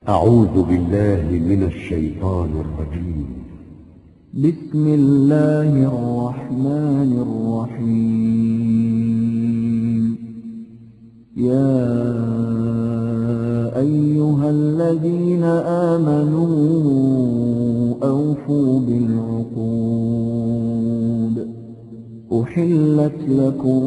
أعوذ بالله من الشيطان الرجيم. بسم الله الرحمن الرحيم. يا أيها الذين آمنوا أوفوا بالعقود. أحلت لكم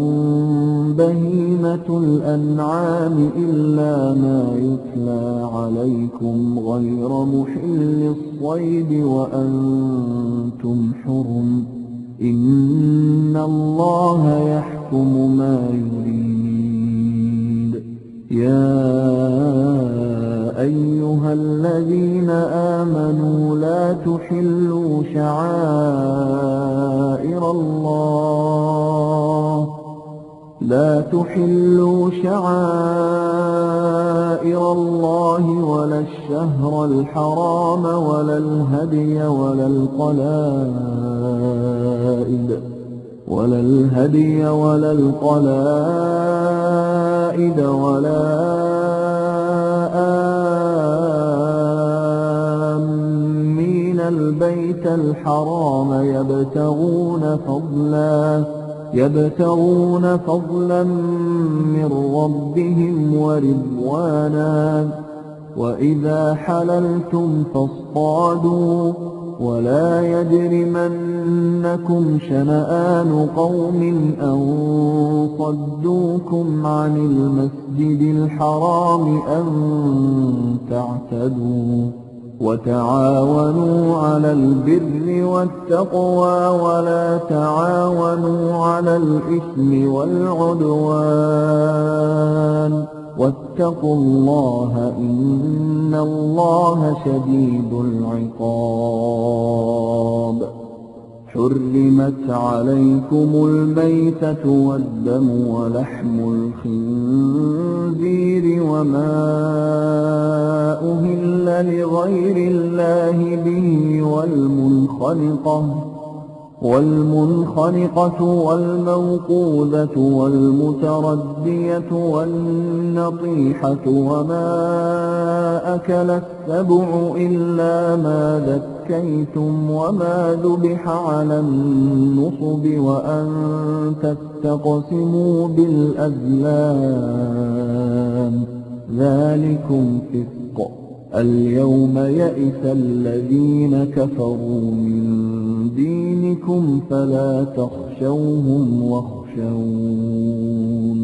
بهيمة الأنعام إلا ما يتلى عليكم غير محل الصيد وأنتم حرم. إن الله يحكم ما يريد. يا أيها الذين آمنوا لا تحلوا شعائر الله ولا الشهر الحرام ولا الهدي ولا القلائد ولا آمين البيت الحرام يبتغون فضلا من ربهم ورضوانا. وإذا حللتم فاصطادوا ولا يجرمنكم شنآن قوم أن صدوكم عن المسجد الحرام أن تعتدوا. وتعاونوا على البر والتقوى ولا تعاونوا على الإثم والعدوان. واتقوا الله إن الله شديد العقاب. حرمت عليكم الميتة والدم ولحم الخنزير وما أهل لغير الله به والمنخنقة والموقوذة والمتردية والنطيحة وما أكل السبع إلا ما ذكيتم وما ذبح على النصب وأن تستقسموا بالأزلام ذلكم فسق. اليوم يئس الذين كفروا من دينكم فلا تخشوهم واخشون.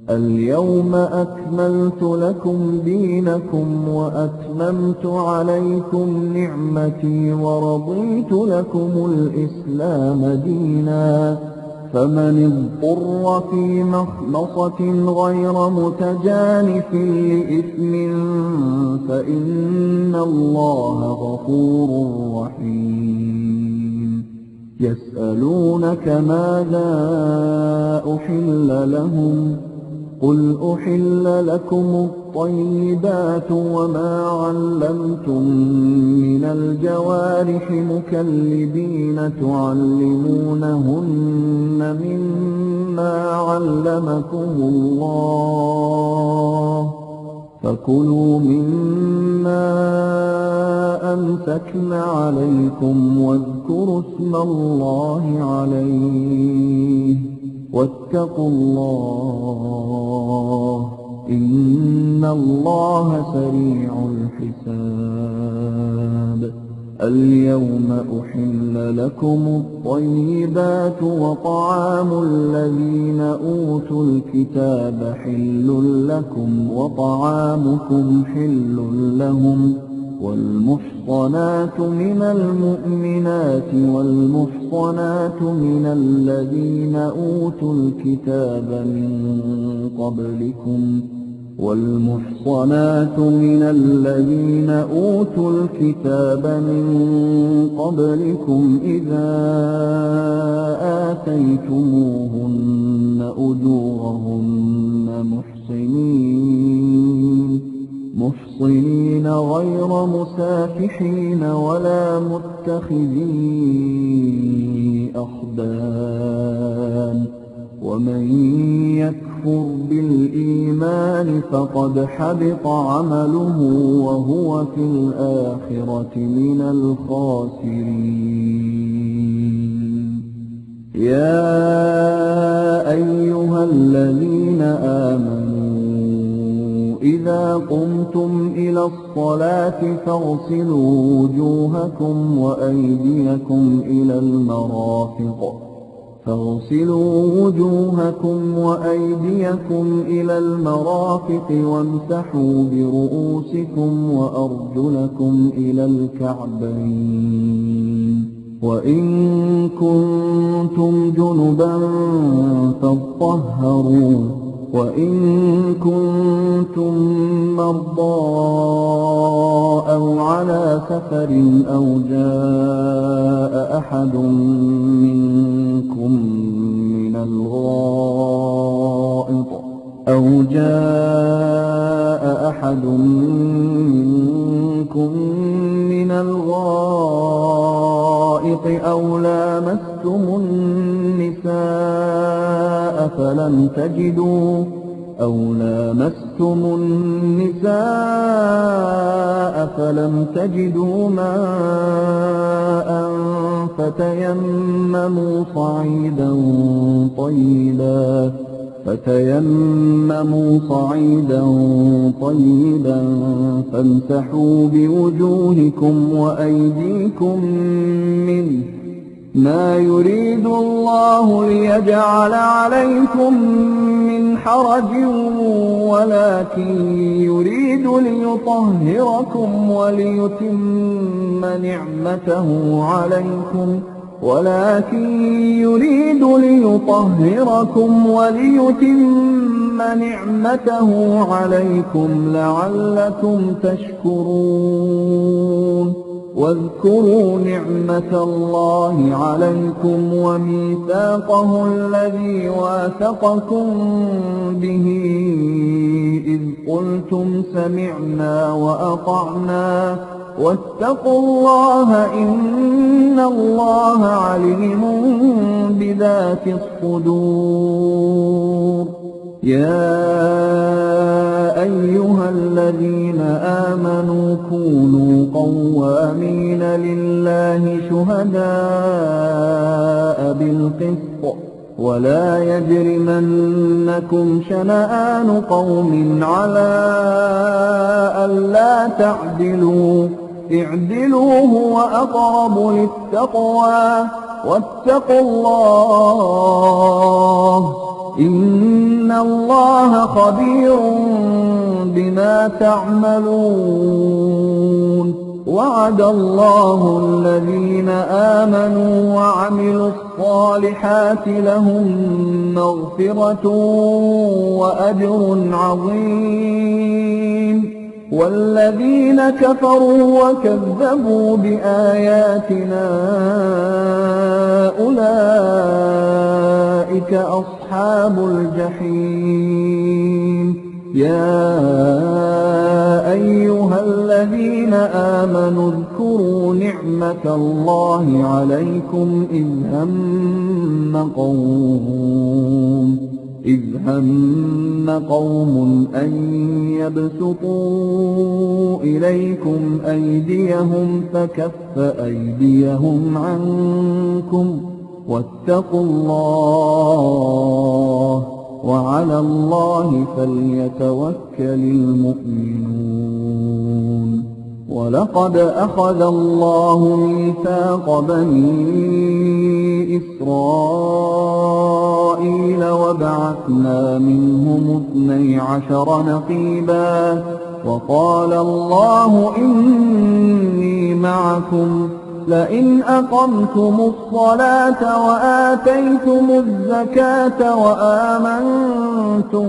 اليوم أكملت لكم دينكم وأتممت عليكم نعمتي ورضيت لكم الإسلام دينا. فمن اضطر في مخمصة غير متجانف لإثم فإن الله غفور رحيم. يسألونك ماذا أحل لهم قل أحل لكم الطيبات وما علمتم من الجوارح مكلبين تعلمونهن مما علمكم الله فكلوا مما أمسكن عليكم واذكروا اسم الله عليه واتقوا الله إن الله سريع الحساب. اليوم أحل لكم الطيبات وطعام الذين أوتوا الكتاب حل لكم وطعامكم حل لهم. والمحصنات من المؤمنات والمحصنات من الذين أوتوا الكتاب من قبلكم إذا آتيتموهن أجورهن محصنين غير مسافحين ولا متخذي أخدان. ومن يكفر يكفر بالإيمان فقد حبط عمله وهو في الآخرة من الخاسرين. يا أيها الذين آمنوا إذا قمتم إلى الصلاة فاغسلوا وجوهكم وأيديكم إلى المرافق وامسحوا برؤوسكم وأرجلكم إلى الكعبين، وإن كنتم جنبا فاطهروا، وإن كنتم مرضى أو على سفر أو جاء أحد منكم من الغائط أو لامستم النساء فلم تجدوا ماء فتيمموا صعيدا طيبا فامسحوا بوجوهكم وأيديكم منه، ما يريد الله ليجعل عليكم من حرج ولكن يريد ليطهركم وليتم نعمته عليكم لعلكم تشكرون. واذكروا نعمة الله عليكم وميثاقه الذي واثقكم به إذ قلتم سمعنا وأطعنا واتقوا الله إن الله عليم بذات الصدور. يا أيها الذين آمنوا كونوا قوامين لله شهداء بالقسط ولا يجرمنكم شنآن قوم على ألا تعدلوا، اعدلوا هو أقرب للتقوى واتقوا الله إن الله خبير بما تعملون. وعد الله الذين آمنوا وعملوا الصالحات لهم مغفرة وأجر عظيم، والذين كفروا وكذبوا بآياتنا أولئك أصحاب الجحيم. يا أيها الذين آمنوا اذكروا نعمة الله عليكم إذ هم قوم أن يبسطوا إليكم أيديهم فكف أيديهم عنكم واتقوا الله وعلى الله فليتوكل المؤمنون. ولقد أخذ الله ميثاق بني إسرائيل وبعثنا منهم 12 نقيبا وقال الله إني معكم لئن أقمتم الصلاة وآتيتم الزكاة وآمنتم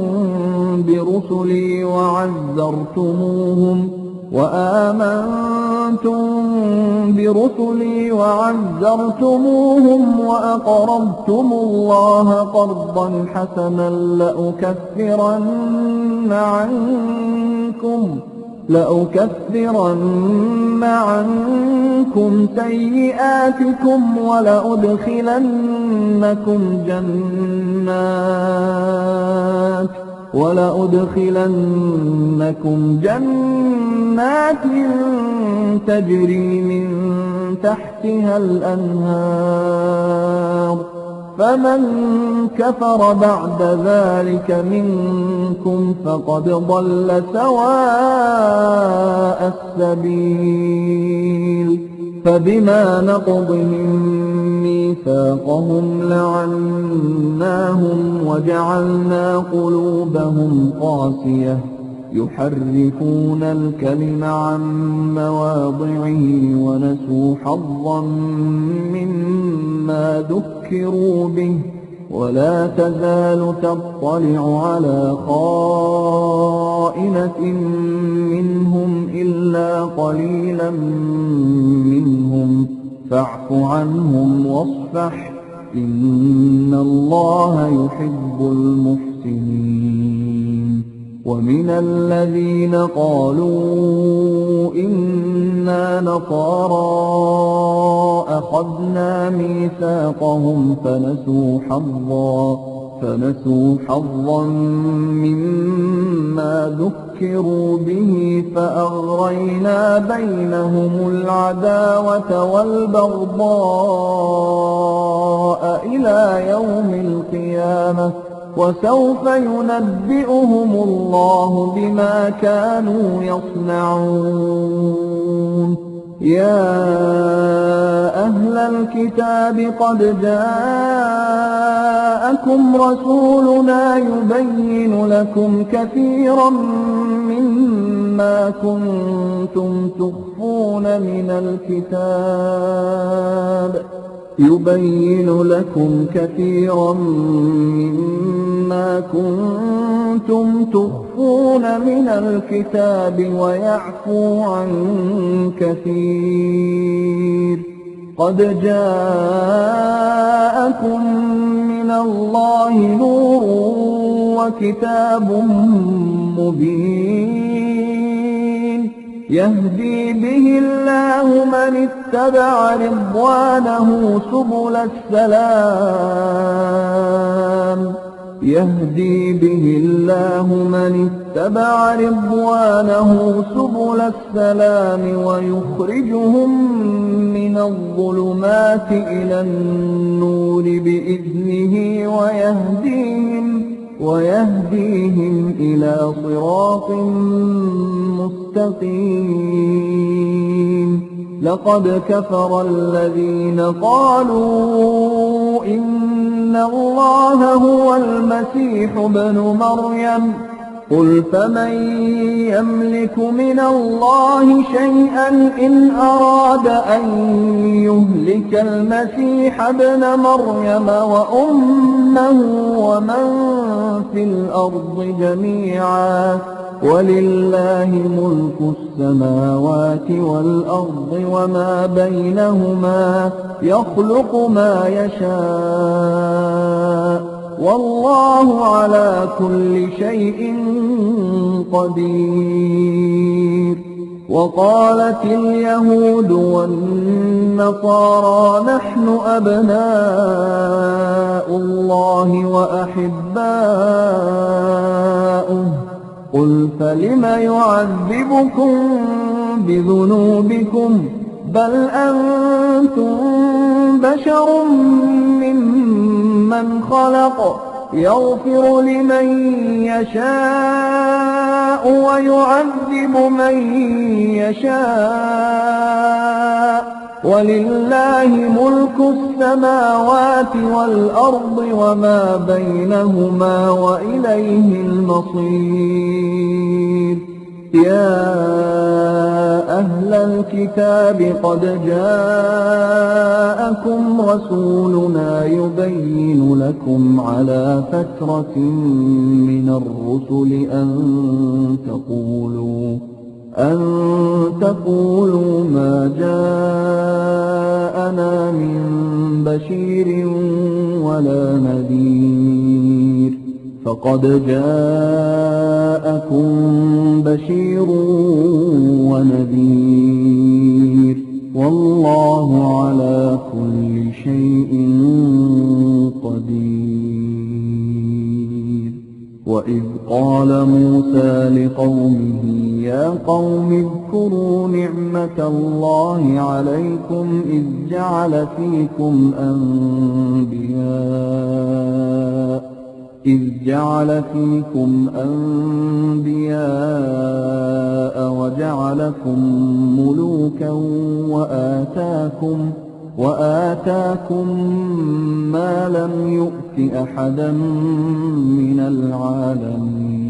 برسلي وعزرتموهم وأقرضتم الله قرضا حسنا لأكفرن عنكم سيئاتكم ولأدخلنكم جنات تجري من تحتها الأنهار فمن كفر بعد ذلك منكم فقد ضل سواء السبيل فبما نقضهم ميثاقهم لعناهم وجعلنا قلوبهم قاسية يحرفون الكلم عن مواضعه ونسوا حظا مما ذكروا به ولا تزال تطلع على خائنة منهم إلا قليلا منهم فاعف عنهم واصفح إن الله يحب المحسنين ومن الذين قالوا إنا نصارى أخذنا ميثاقهم فنسوا حظا مما ذكروا به فأغرينا بينهم العداوة والبغضاء إلى يوم القيامة وسوف ينبئهم الله بما كانوا يصنعون يا أهل الكتاب قد جاءكم رسولنا يبين لكم كثيرا مما كنتم تخفون من الكتاب ويعفو عن كثير قد جاءكم من الله نور وكتاب مبين يهدي به الله من اتبع رضوانه سبل السلام ويخرجهم من الظلمات إلى النور بإذنه ويهديهم إلى صراط مستقيم لقد كفر الذين قالوا إن الله هو المسيح ابن مريم قل فمن يملك من الله شيئا إن أراد أن يهلك المسيح ابن مريم وأمه ومن في الأرض جميعا ولله ملك السماوات والأرض وما بينهما يخلق ما يشاء والله على كل شيء قدير وقالت اليهود والنصارى نحن أبناء الله وأحباؤه قل فلم يعذبكم بذنوبكم بل أنتم بشر ممن خلق يغفر لمن يشاء ويعذب من يشاء ولله ملك السماوات والأرض وما بينهما وإليه المصير يا أهل الكتاب قد جاءكم رسولنا يبين لكم على فترة من الرسل أن تقولوا ما جاءنا من بشير ولا نذير فقد جاءكم بشير ونذير والله على كل شيء قدير. وإذ قال موسى لقومه يا قوم اذكروا نعمة الله عليكم إذ جعل فيكم أنبياء وجعلكم ملوكا وآتاكم ما لم يؤت أحدا من العالمين.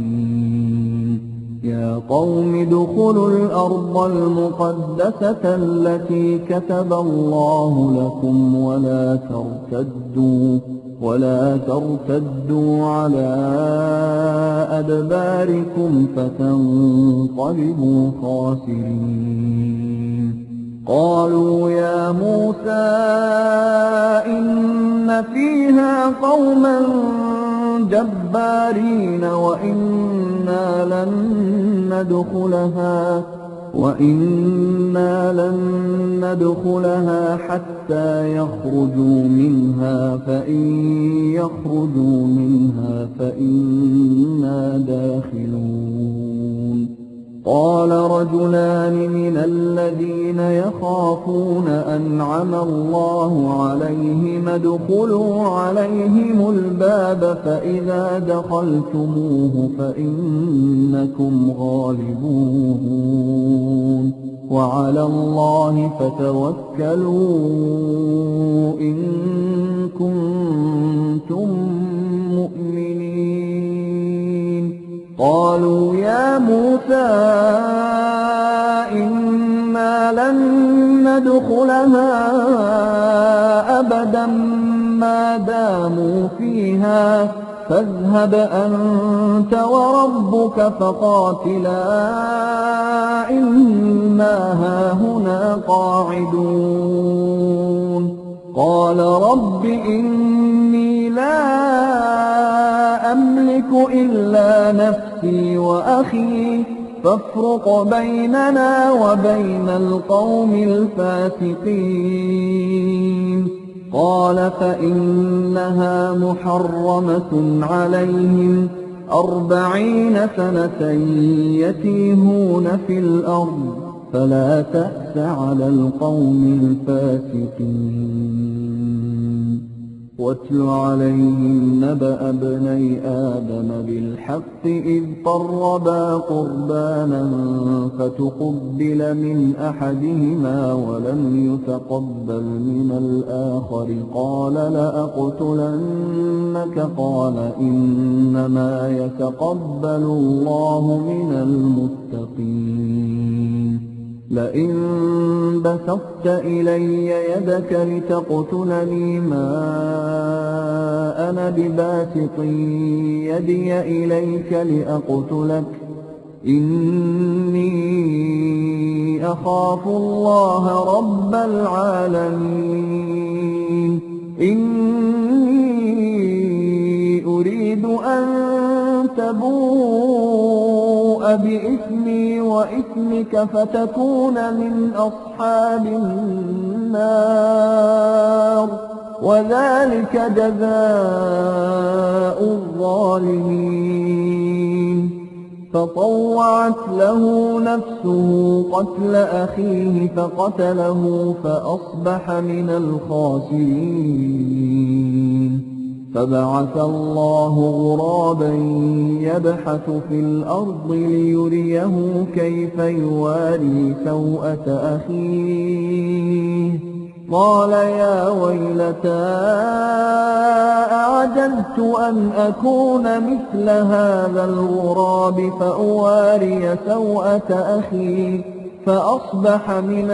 يا قوم ادخلوا الأرض المقدسة التي كتب الله لكم ولا ترتدوا على أدباركم فتنقلبوا خاسرين. قالوا يا موسى إن فيها قوما جبارين وإنا لن ندخلها حتى يخرجوا منها فإن يخرجوا منها فإنا داخلون. قال رجلان من الذين يخافون أنعم الله عليهم ادخلوا عليهم الباب فإذا دخلتموه فإنكم غالبون وعلى الله فتوكلوا إن كنتم مؤمنين. قالوا يا موسى إنا لن ندخلها أبدا ما داموا فيها فاذهب أنت وربك فقاتلا إنا هاهنا قاعدون. قال رب إني لا أملك إلا نفسي وأخي فافرق بيننا وبين القوم الفاسقين. قال فإنها محرمة عليهم 40 سنة يتيهون في الأرض فلا تأس على القوم الفاسقين. واتل عليهم نبأ ابني آدم بالحق إذ قربا قربانا فتقبل من أحدهما ولم يتقبل من الآخر قال لأقتلنك قال إنما يتقبل الله من المتقين. لئن بسطت إلي يدك لتقتلني ما أنا بباسط يدي إليك لأقتلك إني أخاف الله رب العالمين. إني أريد أن تبوء بإثمي وإثمك فتكون من أصحاب النار وذلك جزاء الظالمين. فطوعت له نفسه قتل أخيه فقتله فأصبح من الخاسرين. فبعث الله غرابا يبحث في الأرض ليريه كيف يواري سوءة أخيه. قال يا ويلتى أعجزت أن أكون مثل هذا الغراب فأواري سوءة أخي فأصبح من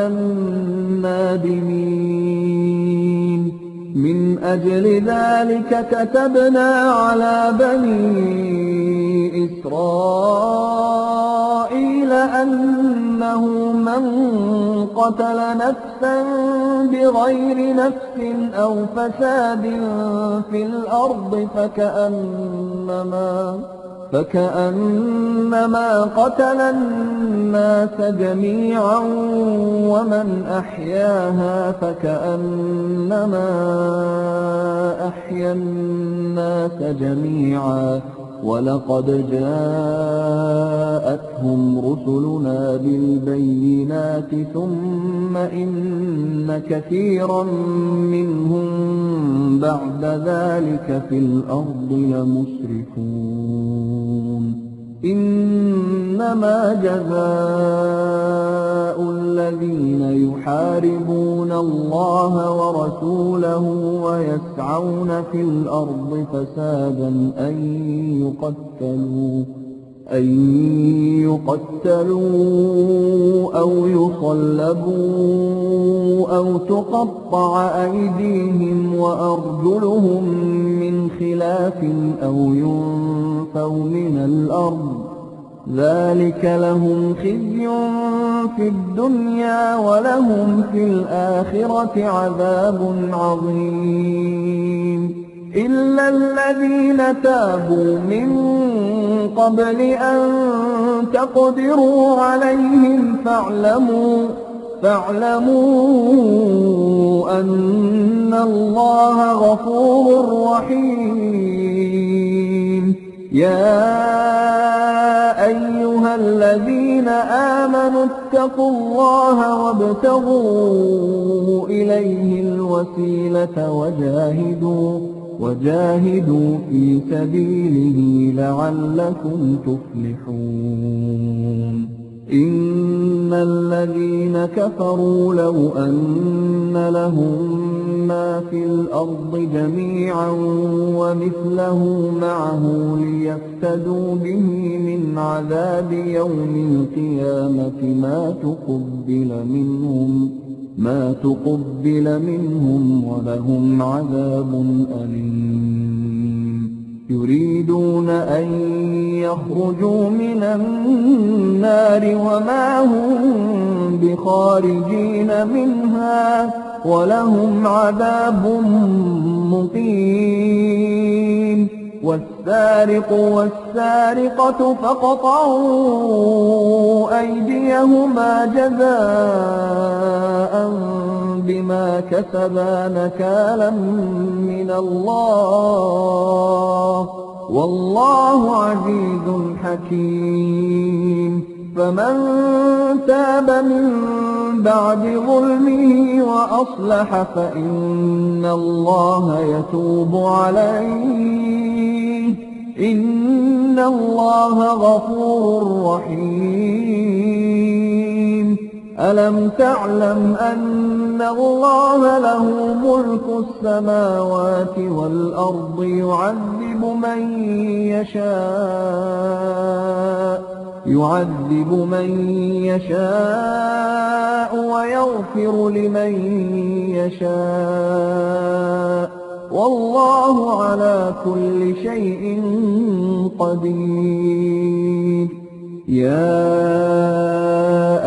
النادمين. من أجل ذلك كتبنا على بني إسرائيل أنه من قتل نفسا بغير نفس أو فساد في الأرض فكأنما قتل الناس جميعا ومن أحياها فكأنما أحيا الناس جميعا ولقد جاءتهم رسلنا بالبينات ثم إن كثيرا منهم بعد ذلك في الأرض لمسرفون إنما جزاء الذين يحاربون الله ورسوله ويسعون في الأرض فسادا أن يقتلوا أو يصلبوا أو تقطع أيديهم وأرجلهم من خلاف أو ينفوا من الأرض ذلك لهم خزي في الدنيا ولهم في الآخرة عذاب عظيم إلا الذين تابوا من قبل أن تقدروا عليهم فاعلموا أن الله غفور رحيم يا أيها الذين آمنوا اتقوا الله وابتغوا إليه الوسيلة وجاهدوا في سبيله لعلكم تفلحون إن الذين كفروا لو أن لهم ما في الأرض جميعا ومثله معه ليفتدوا به من عذاب يوم القيامة ما تقبل منهم ولهم عذاب أليم يريدون أن يخرجوا من النار وما هم بخارجين منها ولهم عذاب مقيم والسارق والسارقة فاقطعوا أيديهما جزاء بما كسبا نكالا من الله والله عزيز حكيم فمن تاب من بعد ظلمه وأصلح فإن الله يتوب عليه إن الله غفور رحيم ألم تعلم أن الله له ملك السماوات والأرض يعذب من يشاء ويغفر لمن يشاء والله على كل شيء قدير يا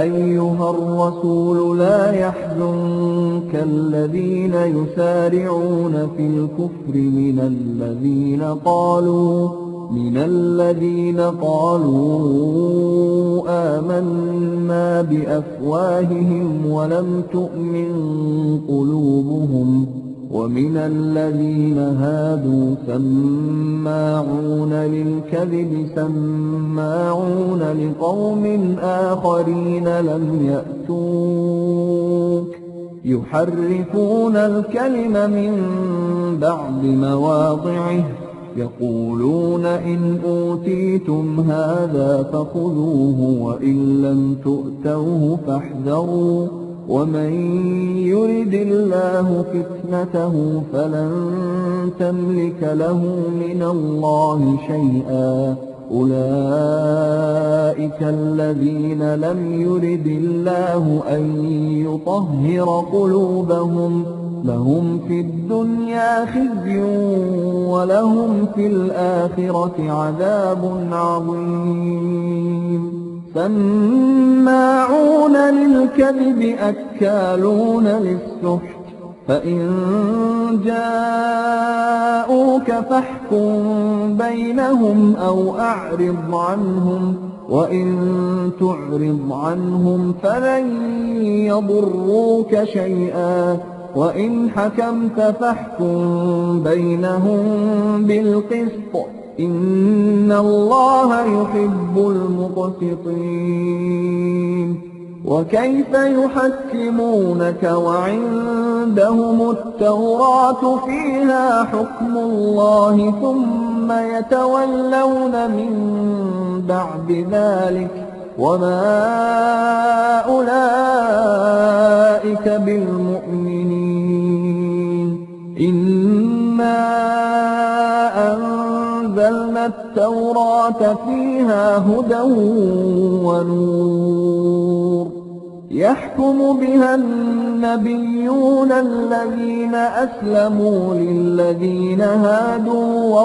أيها الرسول لا يحزنك الذين يسارعون في الكفر من الذين قالوا آمنا بأفواههم ولم تؤمن قلوبهم ومن الذين هادوا سماعون للكذب سماعون لقوم آخرين لم يأتوك يحرفون الكلم من بعد مواضعه يقولون إن أوتيتم هذا فخذوه وإن لم تؤتوه فاحذروا ومن يرد الله فتنته فلن تملك له من الله شيئا أولئك الذين لم يرد الله أن يطهر قلوبهم لهم في الدنيا خزي ولهم في الآخرة عذاب عظيم سماعون للكذب أكالون للسحت فإن جاءوك فاحكم بينهم أو أعرض عنهم وإن تعرض عنهم فلن يضروك شيئا وإن حكمت فاحكم بينهم بالقسط إن الله يحب المقسطين وكيف يحكمونك وعندهم التوراة فيها حكم الله ثم يتولون من بعد ذلك وما أولئك بالمؤمنين إنا أنزلنا التوراة فيها هدى ونور يحكم بها النبيون الذين أسلموا للذين هادوا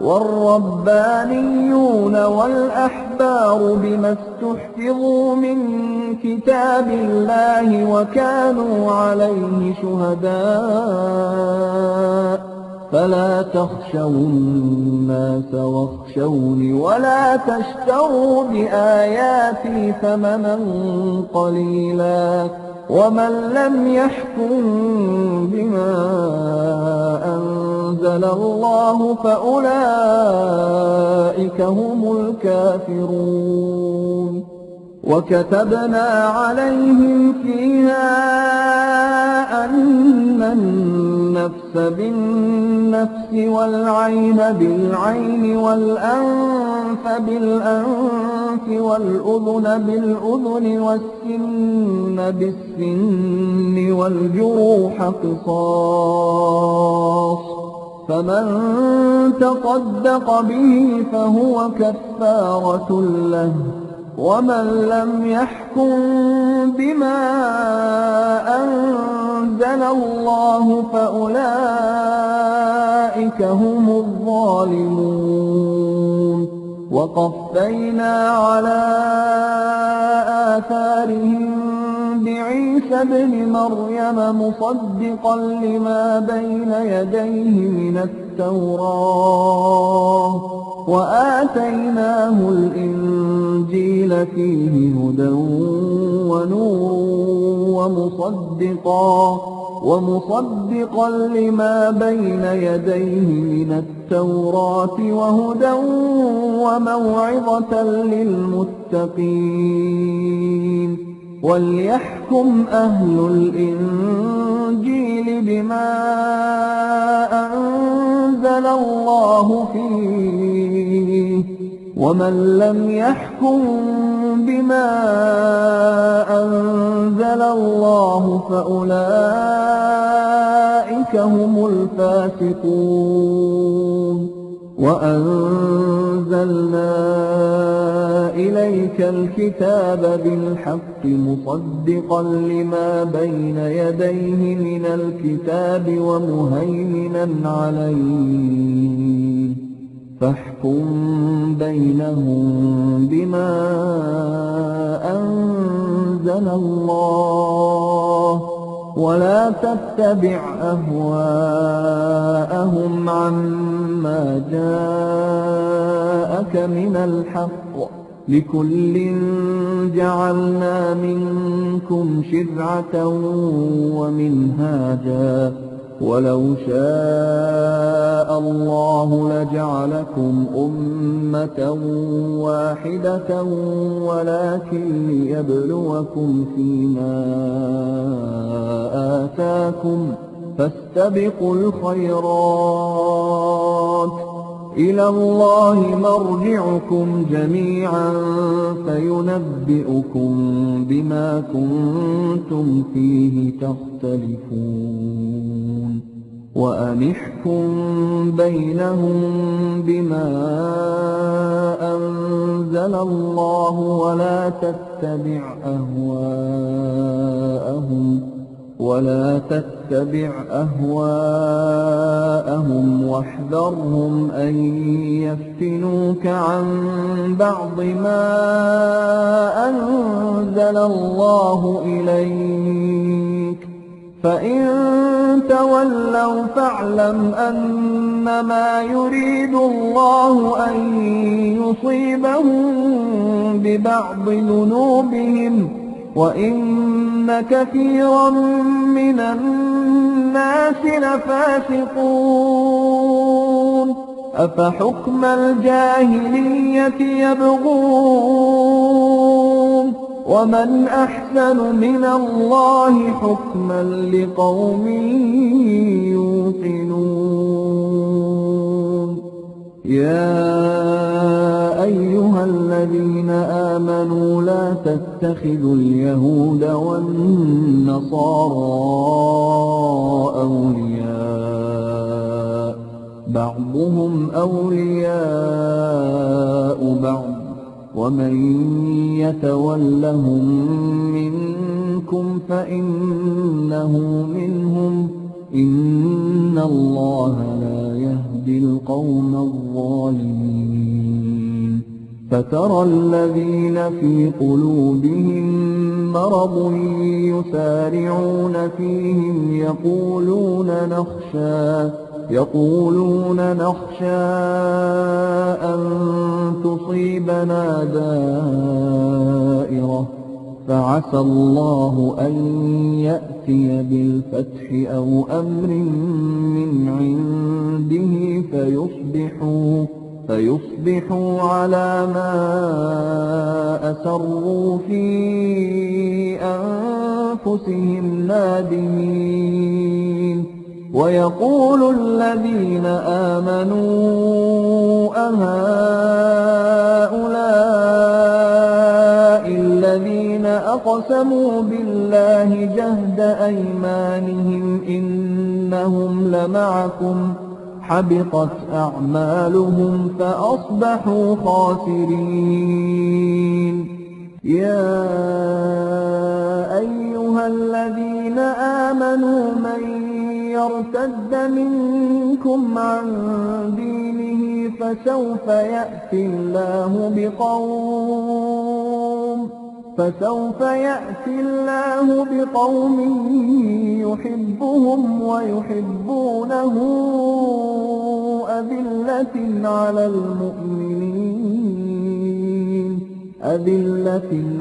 والربانيون والأحبار بما استحفظوا من كتاب الله وكانوا عليه شهداء فلا تخشوا الناس واخشوني ولا تشتروا بآياتي ثمنا قليلا ومن لم يحكم بما أنزل الله فأولئك هم الكافرون وكتبنا عليهم فيها أن النفس بالنفس والعين بالعين والأنف بالأنف والأذن بالأذن والسن بالسن والجروح قصاص فمن تصدق به فهو كفارة له ومن لم يحكم بما أنزل الله فأولئك هم الظالمون وقفينا على آثارهم بعيسى ابن مريم مصدقا لما بين يديه من التوراة وآتيناه الإنجيل فيه هدى ونور ومصدقا لما بين يديه من التوراة وهدى وموعظة للمتقين وليحكم أهل الإنجيل بما أنزل الله فيه ومن لم يحكم بما أنزل الله فأولئك هم الفاسقون وأنزلنا إليك الكتاب بالحق مصدقا لما بين يديه من الكتاب ومهيمنا عليه فاحكم بينهم بما أنزل الله ولا تتبع أهواءهم عما جاءك من الحق لكل جعلنا منكم شرعة ومنهاجا ولو شاء الله لجعلكم أمة واحدة ولكن ليبلوكم فيما آتاكم فاستبقوا الخيرات إلى الله مرجعكم جميعا فينبئكم بما كنتم فيه تختلفون وأنحكم بينهم بما أنزل أنزل الله ولا تتبع أهواءهم واحذرهم أن يفتنوك عن بعض ما أنزل الله إليك فإن تولوا فاعلم أنما يريد الله أن يصيبهم ببعض ذنوبهم وإن كثيرا من الناس لفاسقون أفحكم الجاهلية يبغون ومن أحسن من الله حكما لقوم يوقنون يا أيها الذين آمنوا لا تتخذوا اليهود والنصارى أولياء بعضهم أولياء بعض ومن يتولهم منكم فإنه منهم إن الله لا يهدي القوم الظالمين فترى الذين في قلوبهم مرض يسارعون فيهم يقولون نخشى أن تصيبنا دائرة فعسى الله أن يأتي بالفتح أو أمر من عنده فيصبحوا على ما أسروا في أنفسهم نادمين ويقول الذين آمنوا أهؤلاء الذين أقسموا بالله جهد أيمانهم إنهم لمعكم حبطت أعمالهم فأصبحوا خاسرين يا أيها الذين آمنوا من يرتد منكم عن دينه فسوف يأتي الله بقوم يحبهم ويحبونه أذلة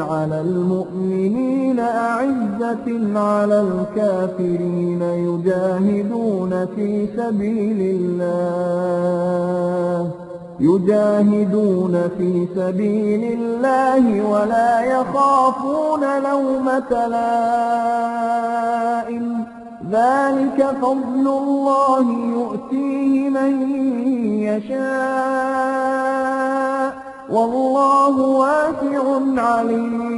على المؤمنين أعزة على الكافرين يجاهدون في سبيل الله ولا يخافون لومة لائم ذلك فضل الله يؤتيه من يشاء والله واسع عليم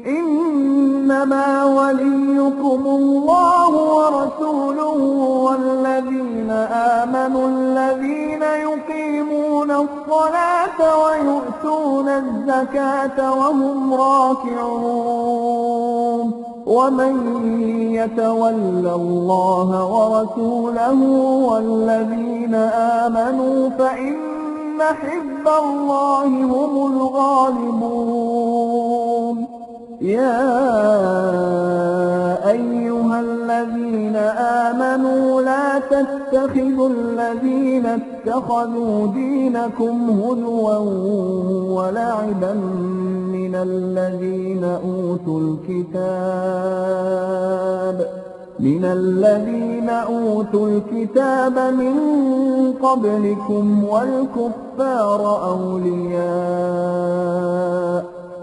إنما وليكم الله ورسوله والذين آمنوا الذين يقيمون الصلاة ويؤتون الزكاة وهم راكعون ومن يتول الله ورسوله والذين آمنوا فإن حزب الله هم الغالبون يا أيها الذين آمنوا لا تتخذوا الذين اتخذوا دينكم هزوا ولعبا من الذين أوتوا الكتاب من قبلكم والكفار أولياء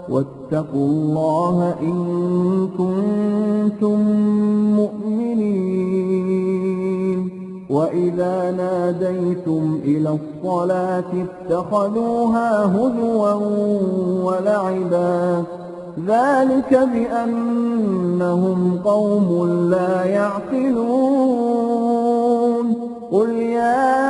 واتقوا الله إن كنتم مؤمنين وإذا ناديتم إلى الصلاة اتخذوها هزوا ولعبا ذلك بأنهم قوم لا يعقلون قل يا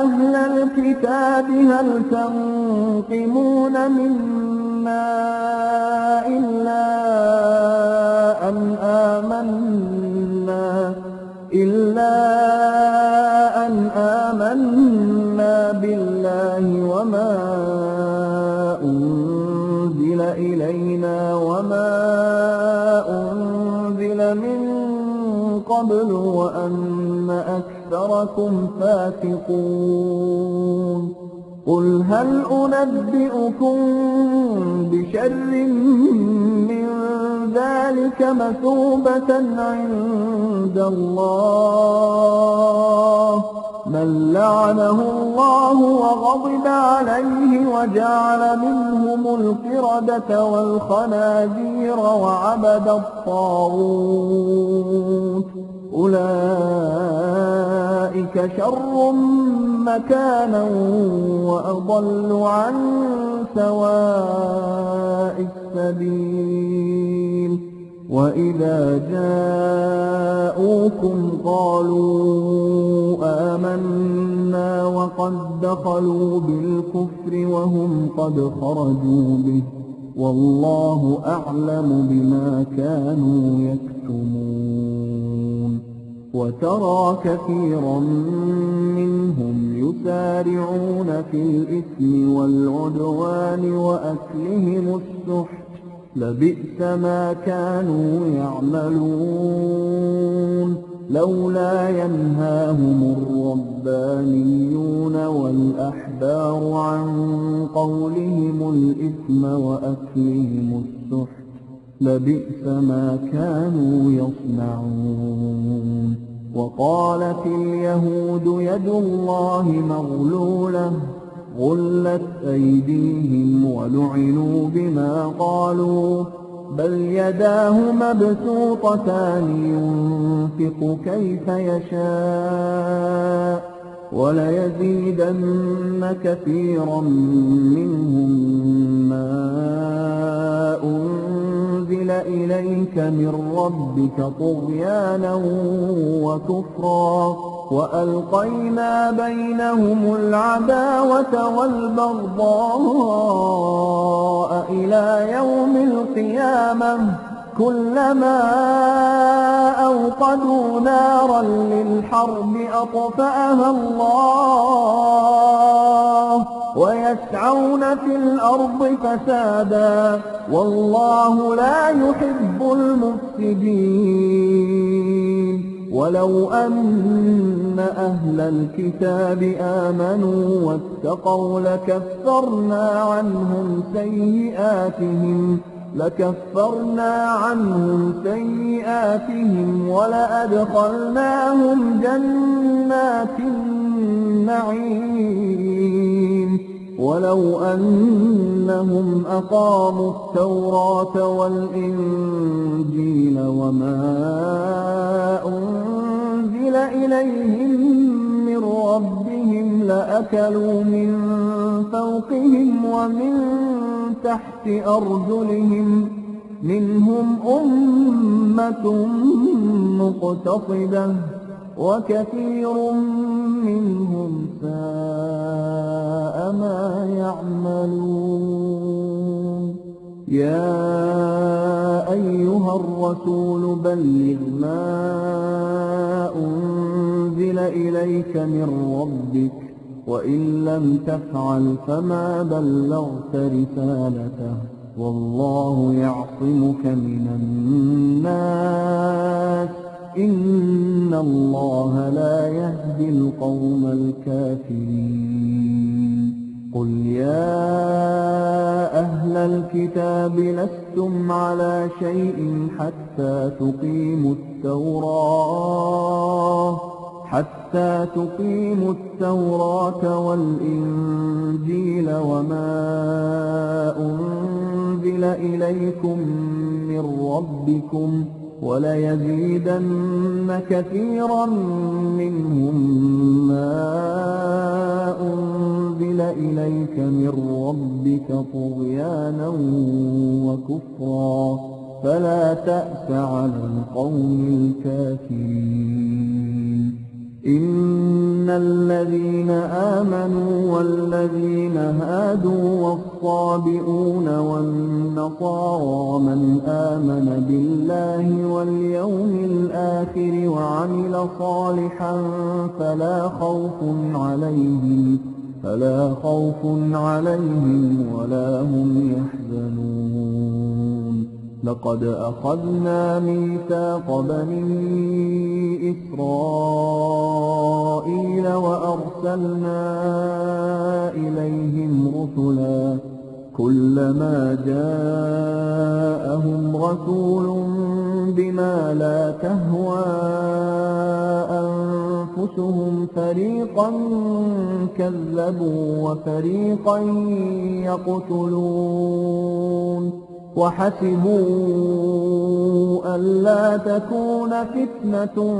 أهل الكتاب الكتاب هل تنقمون منا إلا أن آمنا بالله وما أنزل إلينا وما أنزل من قبل وأن أكثركم فاسقون قل هل أنبئكم بشر من ذلك مثوبة عند الله من لعنه الله وغضب عليه وجعل منهم القردة والخنازير وعبد الطاغوت أولئك شر مكانا وأضل عن سواء السبيل وإذا جاءوكم قالوا آمنا وقد دخلوا بالكفر وهم قد خرجوا به والله أعلم بما كانوا يكتمون وترى كثيرا منهم يسارعون في الإثم والعدوان وأكلهم السحت لبئس ما كانوا يعملون لولا ينهاهم الربانيون والأحبار عن قولهم الإثم وأكلهم السحت لبئس ما كانوا يصنعون وقالت اليهود يد الله مغلولة غلت أيديهم ولعنوا بما قالوا بل يداه مبسوطتان ينفق كيف يشاء وليزيدن كثيرا منهم ما أنزل إليك من ربك طغيانا وكفرا وألقينا بينهم العداوة والبغضاء إلى يوم القيامة كلما أوقدوا نارا للحرب أطفأها الله ويسعون في الأرض فسادا والله لا يحب المفسدين ولو أن أهل الكتاب آمنوا واتقوا لكفرنا عنهم سيئاتهم ولأدخلناهم جنات النعيم ولو أنهم أقاموا التوراة والإنجيل وما أنزل إليهم من ربهم لأكلوا من فوقهم ومن تحت أرجلهم منهم أمة مقتصدة وكثير منهم ساء ما يعملون يا أيها الرسول بلغ ما أنزل إليك من ربك وإن لم تفعل فما بلغت رسالته والله يعصمك من الناس إن الله لا يهدي القوم الكافرين قل يا أهل الكتاب لستم على شيء حتى تقيموا التوراة والإنجيل وما أنزل إليكم من ربكم وليزيدن كثيرا منهم ما أنزل إليك من ربك طغيانا وكفرا فلا تأس على القوم الكافرين إن الذين آمنوا والذين هادوا والصابئون والنصارى من آمن بالله واليوم الآخر وعمل صالحا فلا خوف عليهم ولا هم يحزنون لقد أخذنا ميثاق بني إسرائيل وأرسلنا إليهم رسلا كلما جاءهم رسول بما لا تهوى أنفسهم فريقا كذبوا وفريقا يقتلون وحسبوا ألا تكون فتنة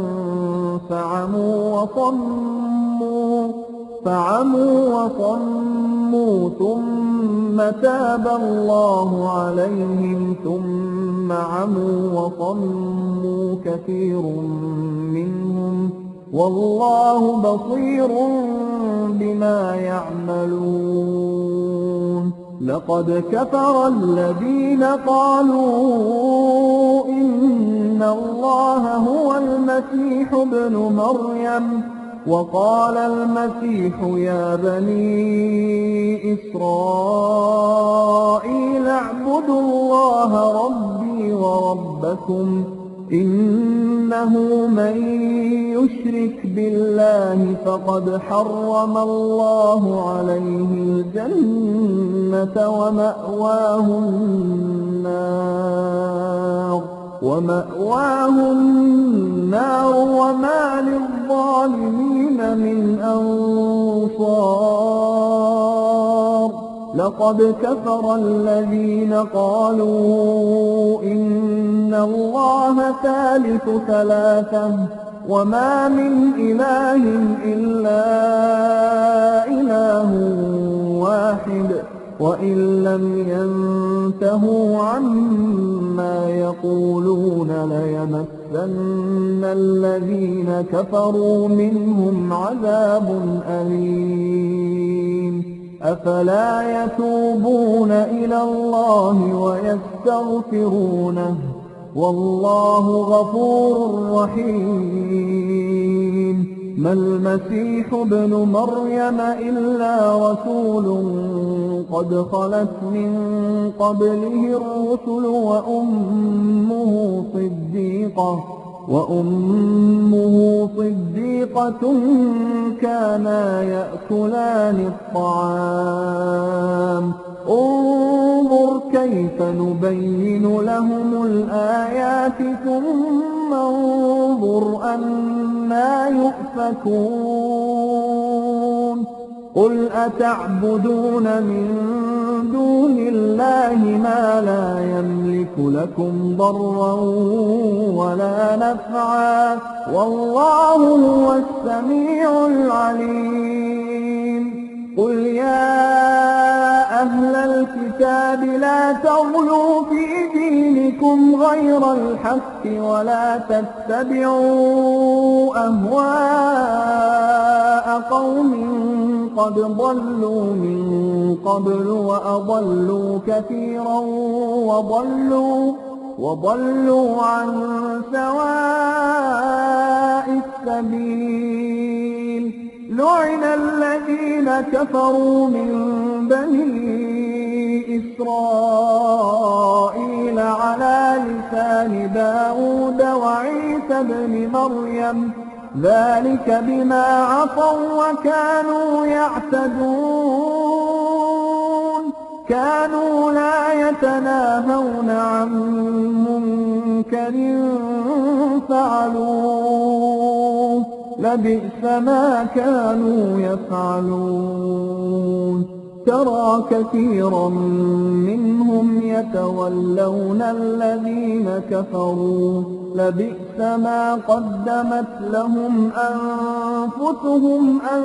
فعموا وصموا ثم تاب الله عليهم ثم عموا وصموا كثير منهم والله بصير بما يعملون لقد كفر الذين قالوا إن الله هو المسيح ابن مريم وقال المسيح يا بني إسرائيل اعبدوا الله ربي وربكم إنه من يشرك بالله فقد حرم الله عليه الجنة ومأواه النار وما للظالمين من أنصار لقد كفر الذين قالوا إن الله ثالث ثلاثة وما من إله إلا إله واحد وإن لم ينتهوا عما يقولون ليمسن الذين كفروا منهم عذاب أليم أفلا يتوبون إلى الله ويستغفرونه والله غفور رحيم ما المسيح ابن مريم إلا رسول قد خلت من قبله الرسل وأمه صديقة كانا يأكلان الطعام انظر كيف نبين لهم الآيات ثم انظر أنى يؤفكون قل أتعبدون من دون الله ما لا يملك لكم ضرا ولا نفعا والله هو السميع العليم قل يا أهل الكتاب لا تغلوا في دينكم غير الحق ولا تتبعوا أهواء قوم قد ضلوا من قبل وأضلوا كثيرا وضلوا عن سواء السبيل لعن الذين كفروا من بني إسرائيل على لسان داود وعيسى بن مريم ذلك بما عصوا وكانوا يعتدون كانوا لا يتناهون عن منكر فعلوه لبئس ما كانوا يفعلون ترى كثيرا منهم يتولون الذين كفروا لبئس ما قدمت لهم أنفسهم أن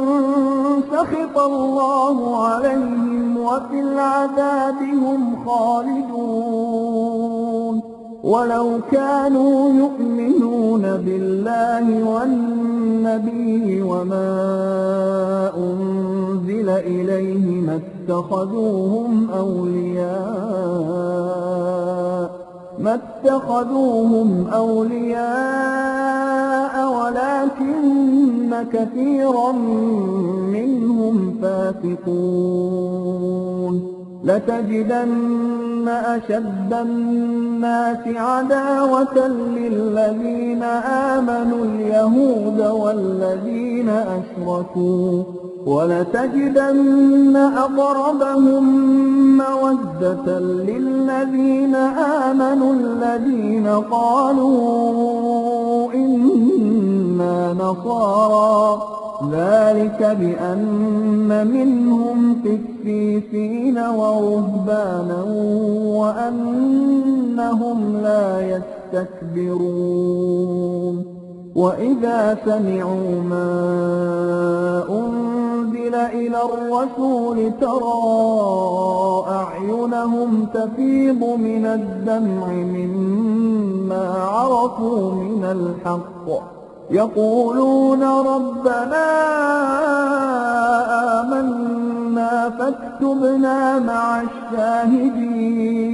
سخط الله عليهم وفي العذاب هم خالدون ولو كانوا يؤمنون بالله والنبي وما أنزل إليه ما اتخذوهم أولياء ولكن كثيرا منهم فاسقون. لتجدن أشد الناس عداوة للذين آمنوا اليهود والذين أشركوا ولتجدن أقربهم مودة للذين آمنوا الذين قالوا إنا نصارى ذلك بأن منهم قسيسين ورهبانا وأنهم لا يستكبرون. وإذا سمعوا ما أنزل إلى الرسول ترى أعينهم تفيض من الدمع مما عرفوا من الحق يقولون ربنا آمنا فاكتبنا مع الشاهدين.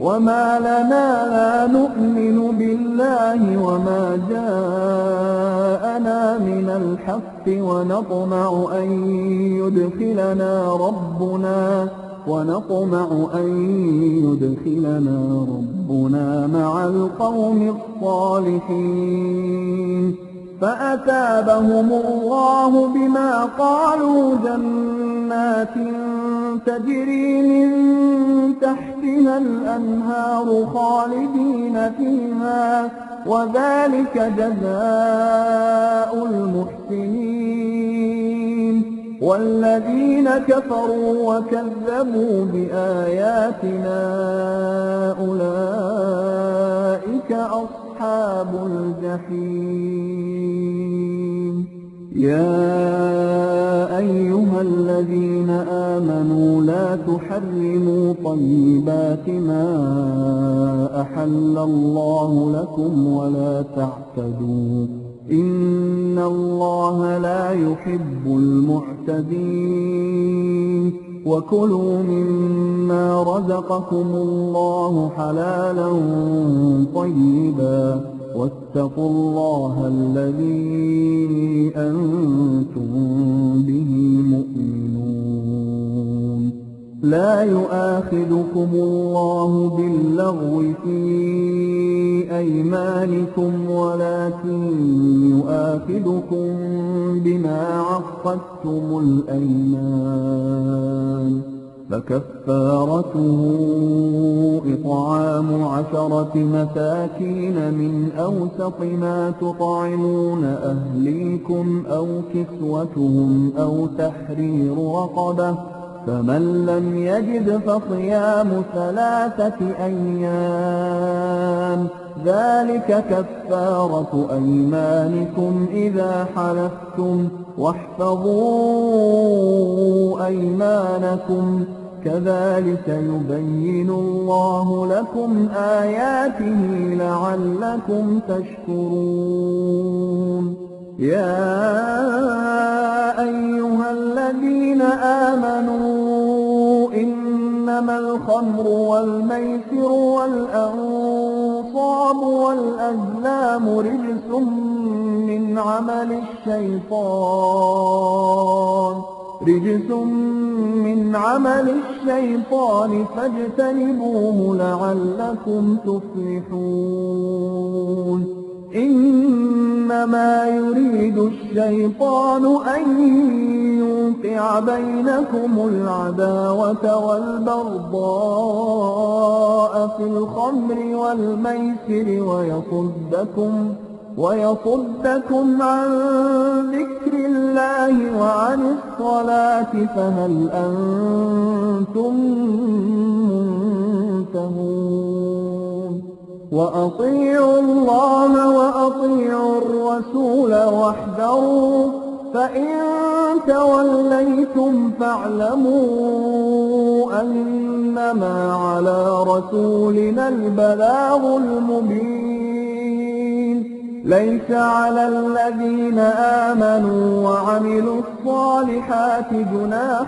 وما لنا لا نؤمن بالله وما جاءنا من الحق ونطمع أن يدخلنا ربنا مع القوم الصالحين. فأثابهم الله بما قالوا جنات تجري من تحتها الأنهار خالدين فيها وذلك جزاء المحسنين. والذين كفروا وكذبوا بآياتنا أولئك أصحاب الجحيم. يا أيها الذين آمنوا لا تحرموا طيبات ما أحل الله لكم ولا تعتدوا إن الله لا يحب المعتدين. وكلوا مما رزقكم الله حلالا طيبا واتقوا الله الذي أنتم به مؤمنون. لا يؤاخذكم الله باللغو في أيمانكم ولكن يؤاخذكم بما عقدتم الأيمان. فكفارته إطعام 10 مساكين من أوسط ما تطعمون أهليكم أو كسوتهم أو تحرير رقبة. فمن لم يجد فصيام 3 أيام ذلك كفارة أيمانكم إذا حلفتم واحفظوا أيمانكم كذلك يبين الله لكم آياته لعلكم تشكرون. يا أيها الذين آمنوا إنما الخمر والميسر والأنصاب والأزلام رجس من عمل الشيطان فاجتنبوه لعلكم تفلحون. إنما يريد الشيطان أن يوقع بينكم العداوة والبغضاء في الخمر والميسر ويصدكم عن ذكر الله وعن الصلاة فهل أنتم منتهون. وأطيعوا الله وأطيعوا الرسول واحذروا فإن توليتم فاعلموا إنما على رسولنا البلاغ المبين. ليس على الذين آمنوا وعملوا الصالحات جناح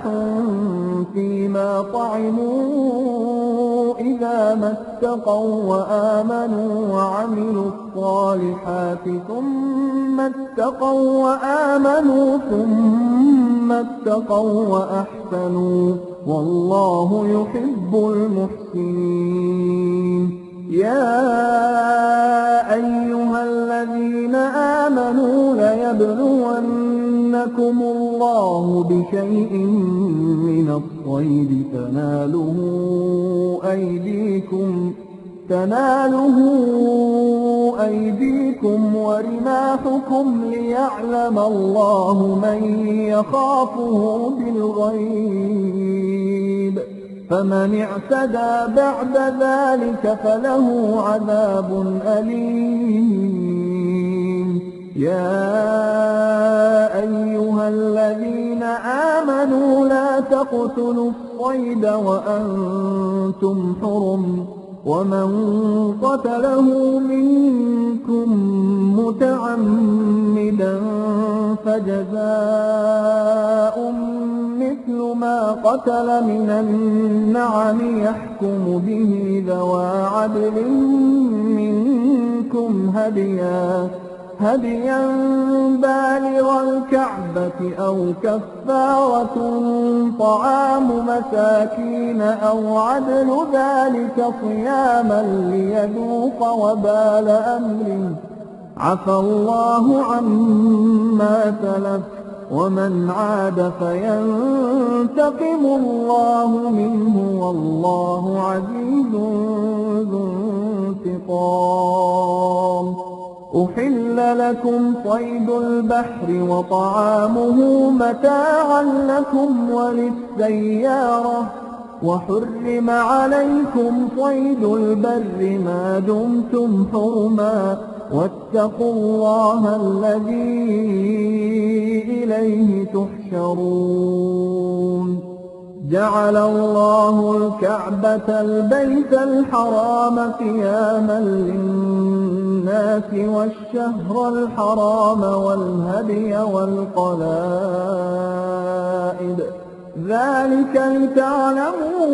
فيما طعموا إذا ما اتقوا وآمنوا وعملوا الصالحات ثم اتقوا وآمنوا ثم اتقوا وأحسنوا والله يحب المحسنين. يا أيها الذين آمنوا ليبلونكم الله بشيء من الصيد تناله أيديكم ورماحكم ليعلم الله من يخافه بالغيب، فمن اعتدى بعد ذلك فله عذاب أليم. يا أيها الذين آمنوا لا تقتلوا الصيد وأنتم حرم، ومن قتله منكم متعمدا فجزاء مثل ما قتل من النعم يحكم به ذوى عدل منكم هديا بالغ الكعبة أو كفارة طعام مساكين أو عدل ذلك صياما ليذوق وبال أمره، عفى الله عما سلف ومن عاد فينتقم الله منه والله عزيز ذو انتقام. أحل لكم صيد البحر وطعامه متاعا لكم وللسيارة، وحرم عليكم صيد البر ما دمتم حرما، واتقوا الله الذي إليه تحشرون. جعل الله الكعبة البيت الحرام قياما للناس والشهر الحرام والهدي والقلائد، ذلك لتعلموا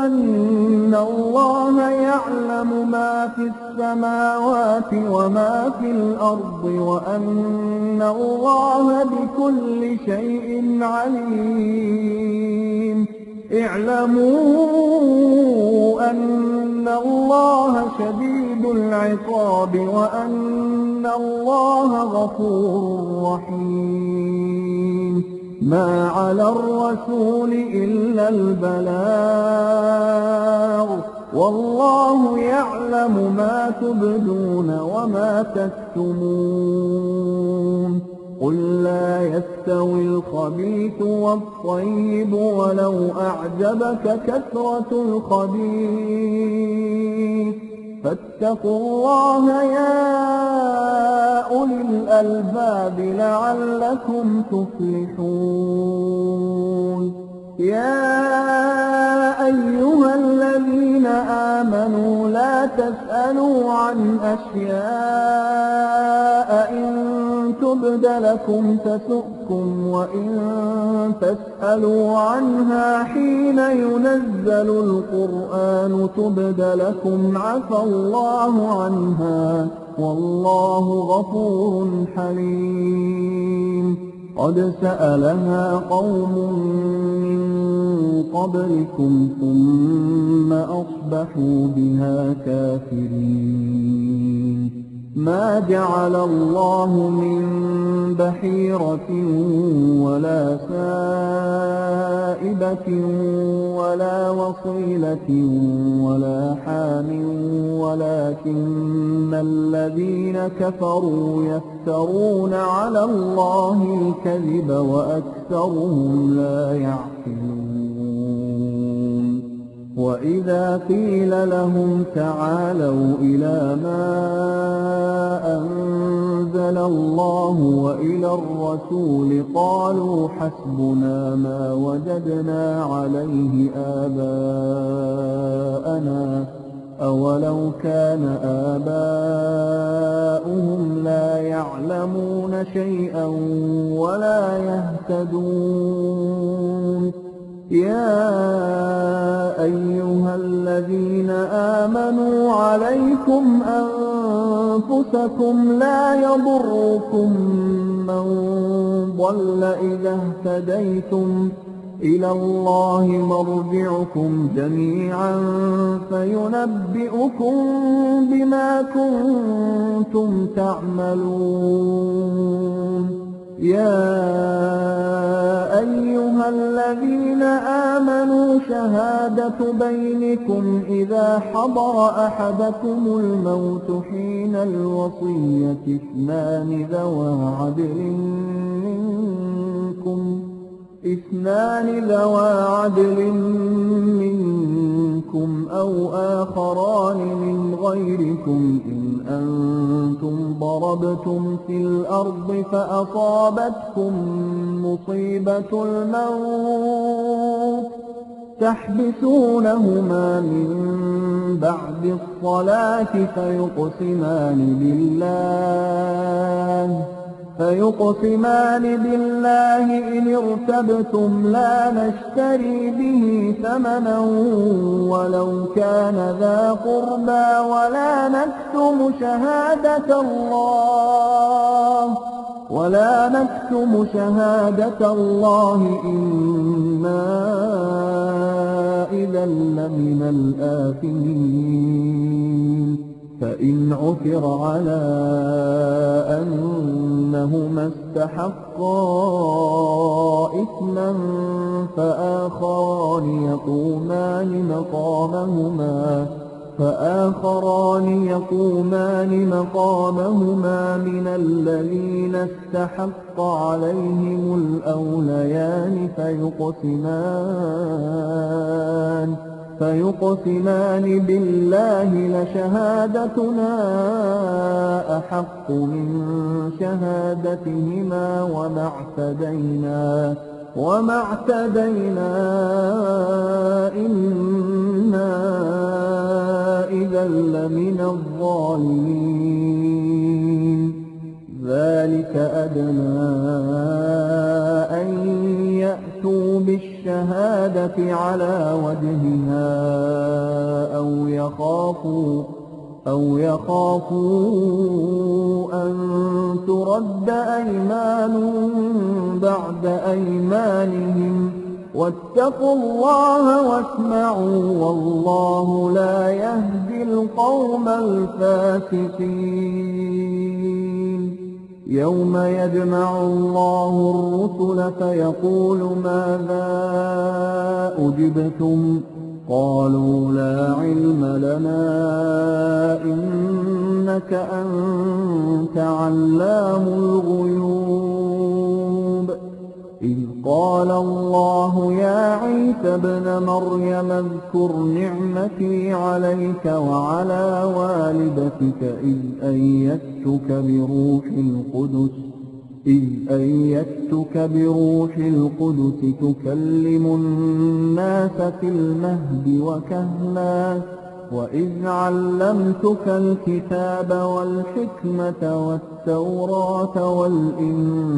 أن الله يعلم ما في السماوات وما في الأرض وأن الله بكل شيء عليم. اعلموا أن الله شديد العقاب وأن الله غفور رحيم. ما على الرسول إلا البلاغ، والله يعلم ما تبدون وما تكتمون. قل لا يستوي الخبيث والطيب ولو أعجبك كثرة الخبيث، فاتقوا الله يا أولي الألباب لعلكم تفلحون. يا أيها الذين آمنوا لا تسألوا عن أشياء إن تبد لكم تسؤكم، وإن تسألوا عنها حين ينزل القرآن تبد لكم عفى الله عنها والله غفور حليم. قد سألها قوم من قبلكم ثم أصبحوا بها كافرين. ما جعل الله من بحيرة ولا سائبة ولا وصيلة ولا حام ولكن الذين كفروا يفترون على الله الكذب وأكثرهم لا يعقلون. وإذا قيل لهم تعالوا إلى ما أنزل أنزل الله وإلى الرسول قالوا حسبنا ما وجدنا عليه آباءنا أولو كان آباؤهم لا يعلمون شيئا ولا يهتدون يا أيها الذين آمنوا عليكم أنفسكم لا يضركم من ضل إذا اهتديتم إلى الله مرجعكم جميعا فينبئكم بما كنتم تعملون يا أيها الذين آمنوا شهادة بينكم إذا حضر أحدكم الموت حين الوصية اثنان ذوى عدل منكم أو آخران من غيركم إن أنتم ضربتم في الأرض فأصابتكم مصيبة الموت تحبسونهما من بعد الصلاة فيقسمان بالله إن ارتبتم لا نشتري به ثمنا ولو كان ذا قربى ولا نكتم شهادة الله إنا إذا لمن الآثمين فإن عثر على أنهما استحقا إثما فآخران يقومان مقامهما من الذين استحق عليهم الأوليان فيقسمان بالله لشهادتنا أحق من شهادتهما وما اعتدينا إنا إذا لمن الظالمين ذلك أدنى أن يأتوا بالشهادة على وجهها أو يخافوا أن ترد أيمان بعد أيمانهم واتقوا الله واسمعوا والله لا يهدي القوم الفاسقين يوم يجمع الله الرسل فيقول ماذا أجبتم قالوا لا علم لنا إنك أنت علام الغيوب إذ قال الله يا عيسى ابن مريم اذكر نعمتي عليك وعلى والدتك إذ أيدتك بروح القدس تكلم الناس في المهد وكهلا وإذ علمتك الكتاب والحكمة والتوراة والإنجيل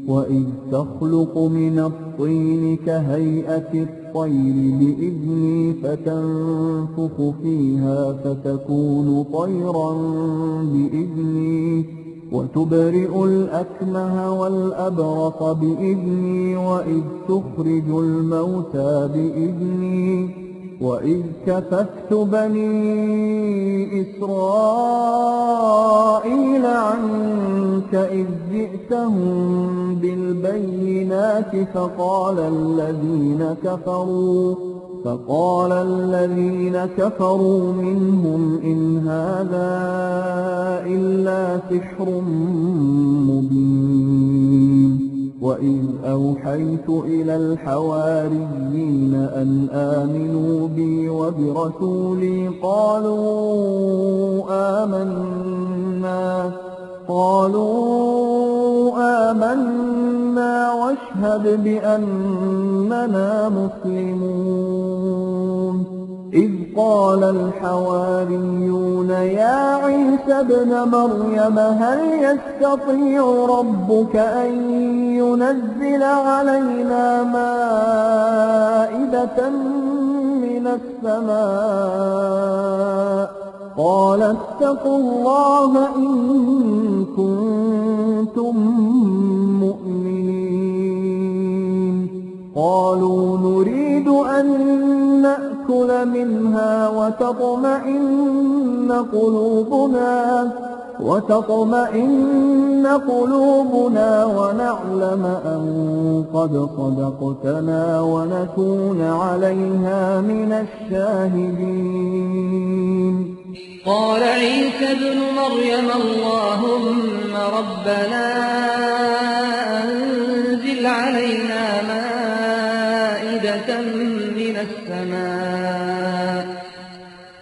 وإذ تخلق من الطين كهيئة الطير بإذني فتنفخ فيها فتكون طيرا بإذني وتبرئ الأكمه والأبرص بإذني وإذ تخرج الموتى بإذني وإذ كففت بني إسرائيل عنك إذ جئتهم بالبينات فقال الذين كفروا منهم إن هذا إلا سحر مبين وإذ أوحيت إلى الحواريين أن آمنوا بي وبرسولي قالوا آمنا واشهد بأننا مسلمون إذ قال الحواريون يا عيسى ابن مريم هل يستطيع ربك أن ينزل علينا مائدة من السماء قال اتقوا الله إن كنتم مؤمنين قالوا نريد أن نأكل منها وتطمئن قلوبنا ونعلم أن قد صدقتنا ونكون عليها من الشاهدين قال عيسى ابن مريم اللهم ربنا أنزل علينا مائدة من السماء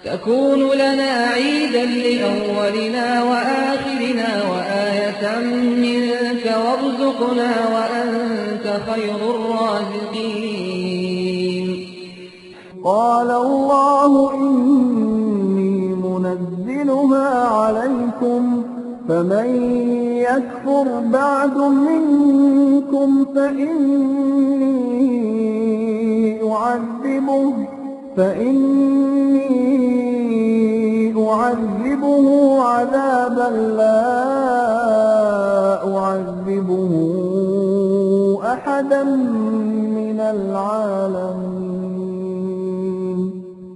تكون لنا عيدا لأولنا وآخرنا وآية منك وارزقنا وأنت خير الرازقين قال الله إني منزلها عليكم فمن يكفر بعد منكم فإني أعذبه عذابا لا أعذبه أحدا من العالمين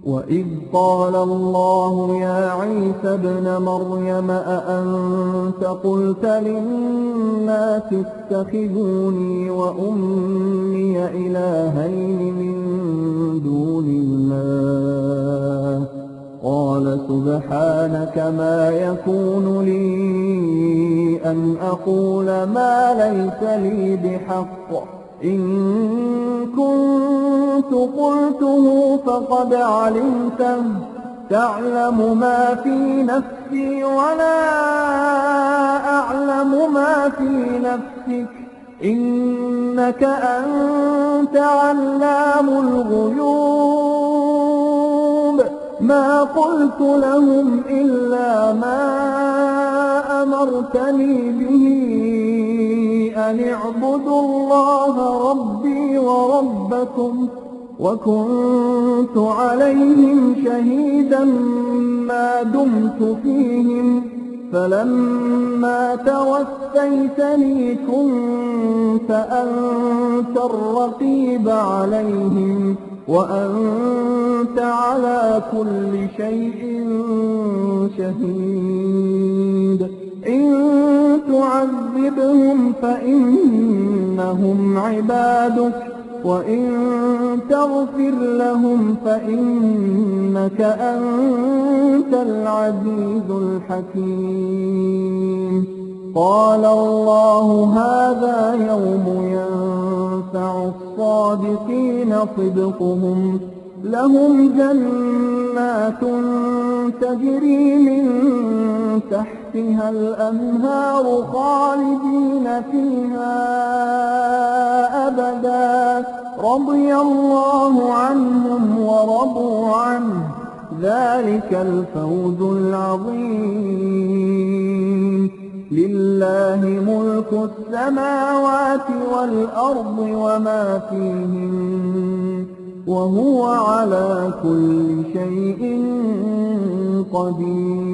وإذ قال الله يا عيسى ابن مريم أأنت قلت للناس اتخذوني وأمي إلهين من دون الله قال سبحانك ما يكون لي أن أقول ما ليس لي بحق إن كنت قلته فقد علمته تعلم ما في نفسي ولا أعلم ما في نفسك إنك أنت علام الغيوب ما قلت لهم إلا ما أمرتني به أن اعبدوا الله ربي وربكم وكنت عليهم شهيدا ما دمت فيهم فلما توفيتني كنت أنت الرقيب عليهم وأنت على كل شيء شهيد إن تعذبهم فإنهم عبادك وإن تغفر لهم فإنك أنت العزيز الحكيم قال الله هذا يوم ينفع الصادقين صدقهم لهم جنات تجري من تحتها الأنهار خالدين فيها أبدا رضي الله عنهم ورضوا عنه ذلك الفوز العظيم لله ملك السماوات والأرض وما فيهن وهو على كل شيء قدير